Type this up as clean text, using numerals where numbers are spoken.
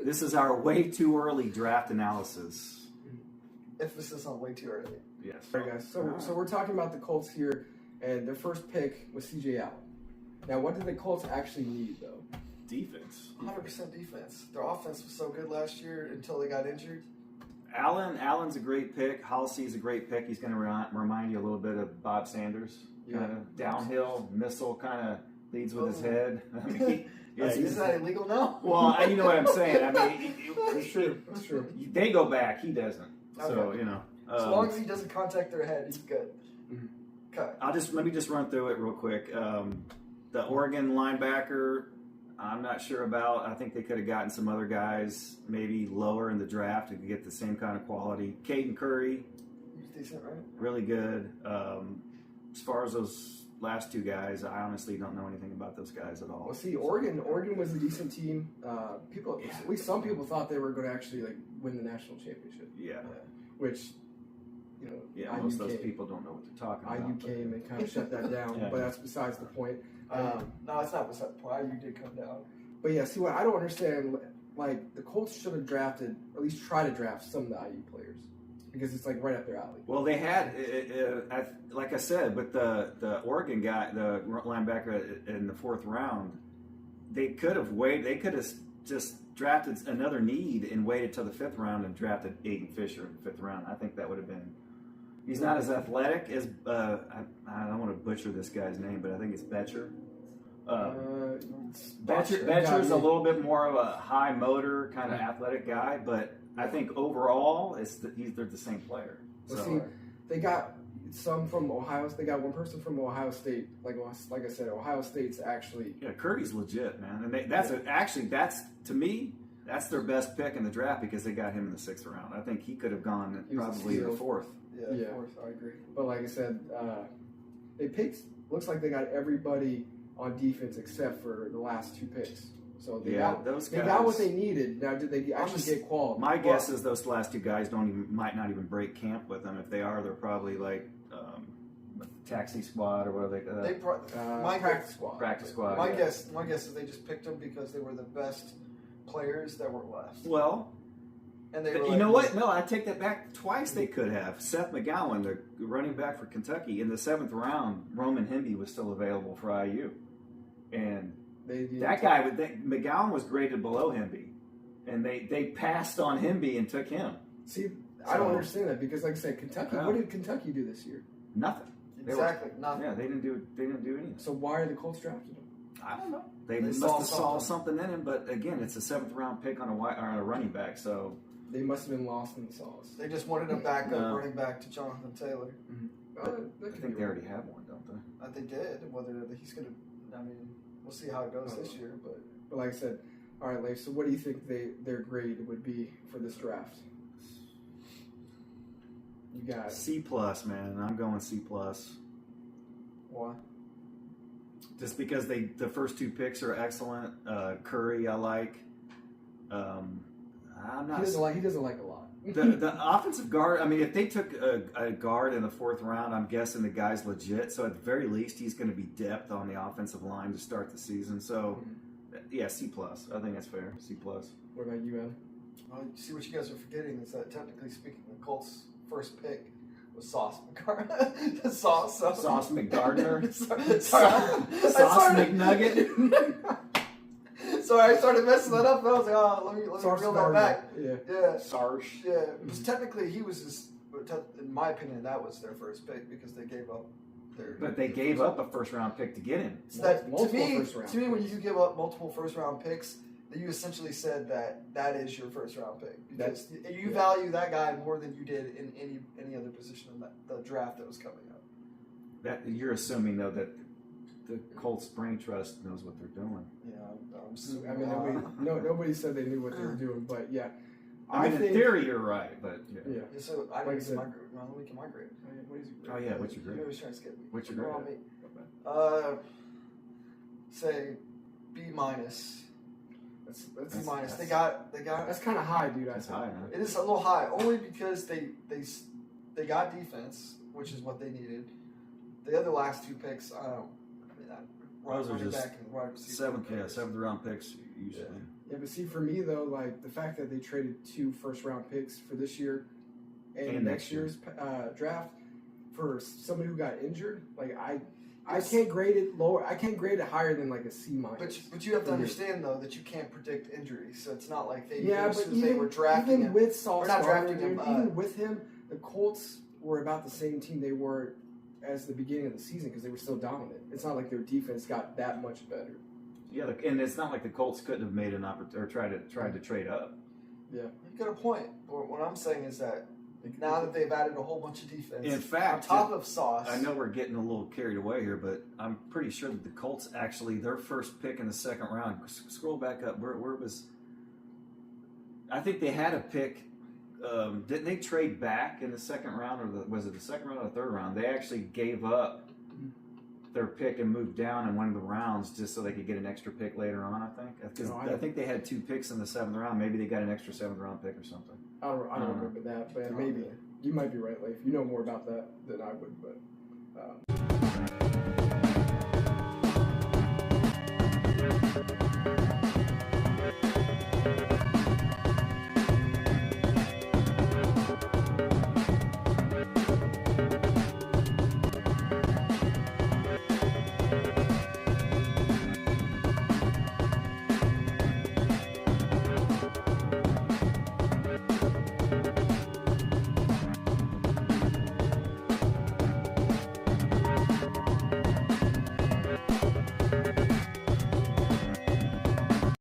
This is our way too early draft analysis. Emphasis on way too early. Yes. All right, guys. So we're talking about the Colts here, and their first pick was C.J. Allen. Now, what did the Colts actually need, though? Defense. 100% defense. Their offense was so good last year until they got injured. Allen's a great pick. Haulcy is a great pick. He's going to remind you a little bit of Bob Sanders. Kind of downhill missile, kind of leads with his head. I mean, is that illegal now? Well, you know what I'm saying. I mean, That's true. That's true. They go back. He doesn't. Okay. So, you know. As long as he doesn't contact their head, he's good. Mm-hmm. Okay. Let me just run through it real quick. The Oregon linebacker, I'm not sure about. I think they could have gotten some other guys maybe lower in the draft to get the same kind of quality. Caden Curry, He's decent, right? really good. As far as those last two guys, I honestly don't know anything about those guys at all. Well, see, Oregon was a decent team. At least some people thought they were going to actually win the national championship. Yeah. Which, you know, Yeah, most of those people don't know what they're talking about. IU came and kind of shut that down, Yeah. but that's besides the point. No, it's not beside the point. IU did come down. But yeah, see, what I don't understand, like, the Colts should have drafted, or at least try to draft some of the IU players, because it's like right up their alley. Well, they had, like I said, with the Oregon guy, the linebacker in the fourth round, they could have waited. They could have just drafted another need and waited till the fifth round and drafted Aiden Fisher in the fifth round. I think that would have been. He's not as athletic as I don't want to butcher this guy's name, but I think it's Boettcher. Boettcher's a little bit more of a high motor kind of athletic guy, but I think overall they're the same player. Well, So see, they got some from Ohio. They got one person from Ohio State. Like I said, Ohio State's actually. yeah, Curry's legit, man, and that's to me. That's their best pick in the draft because they got him in the sixth round. I think he could have gone probably in the fourth. Yeah, fourth, I agree. But like I said, they picked. Looks like they got everybody on defense except for the last two picks. So they got what they needed. Now, did they actually get quality? My guess is those last two guys might not even break camp with them. If they are, they're probably like taxi squad or whatever they practice squad. Practice squad. My guess is they just picked them because they were the best players that were left. Well, and they you know what? No, I take that back. Twice they could have. Seth McGowan, the running back for Kentucky, in the seventh round, Roman Hemby was still available for IU, and McGowan was graded below Hemby, and they passed on Hemby and took him. See, I don't understand that because, like I said, Kentucky. What did Kentucky do this year? Nothing. Exactly. Nothing. Yeah, they didn't do anything. So why are the Colts drafted him? I don't know. They must have saw something in him, but again, it's a seventh round pick on a running back, so they must have been lost in the sauce. They just wanted a backup running back to Jonathan Taylor. Mm-hmm. I think they already have one, don't they? I think they did. Whether he's going to, I mean, we'll see how it goes this year. But like I said, all right, Leif. So what do you think their grade would be for this draft? You got C+, man. I'm going C+. Why? Just because the first two picks are excellent. Curry, I like. I'm not. He doesn't like a lot. The offensive guard. I mean, if they took a guard in the fourth round, I'm guessing the guy's legit. So at the very least, he's going to be depth on the offensive line to start the season. So, yeah, C+. I think that's fair. C+. What about you, Ed? Well, you see what you guys are forgetting is that technically speaking, the Colts' first pick was Sauce McGardner. Sauce McGardner. Sauce McNugget. So I started messing that up, and I was like, "Oh, let me reel that back." Yeah. Sarge. Yeah, because technically he was just, in my opinion, that was their first pick because they gave up their. But they gave up a first round pick to get him. So that, to me, when you give up multiple first round picks, you essentially said that is your first round pick because you value that guy more than you did in any other position in the draft that was coming up. That you're assuming though that the Colts brain trust knows what they're doing. Yeah, I mean, nobody said they knew what they were doing, but yeah. I mean, in theory, you're right, but yeah. So I like didn't get my grade. Let me get my grade. What is your grade? Oh yeah, what's your grade? You always trying to skip me. What's your grade? Say B minus. That's B minus. They got. That's kind of high, dude. That's high, huh? It is a little high, only because they got defense, which is what they needed. The other last two picks, running back and wide receiver. Seventh round picks usually. Yeah, but see, for me though, like the fact that they traded 2 first-round picks for this year and next year's draft for somebody who got injured, like I can't grade it lower. I can't grade it higher than like a C minus. But you have to understand though that you can't predict injuries, so it's not like they they were drafting him. With Sauce Gardner, even with him, the Colts were about the same team they were as the beginning of the season because they were still dominant. It's not like their defense got that much better. Yeah, and it's not like the Colts couldn't have made an opportunity or tried to trade up. Yeah, you've got a point. But what I'm saying is that now that they've added a whole bunch of defense, in fact, on top of Sauce. I know we're getting a little carried away here, but I'm pretty sure that the Colts actually their first pick in the second round. Scroll back up. Where was? I think they had a pick. Didn't they trade back in the second round, or was it the second round or the third round? They actually gave up their pick and moved down in one of the rounds just so they could get an extra pick later on. I think they had 2 picks in the 7th round. Maybe they got an extra 7th round pick or something. I don't remember that, but maybe you might be right, Leif. You know more about that than I would, but.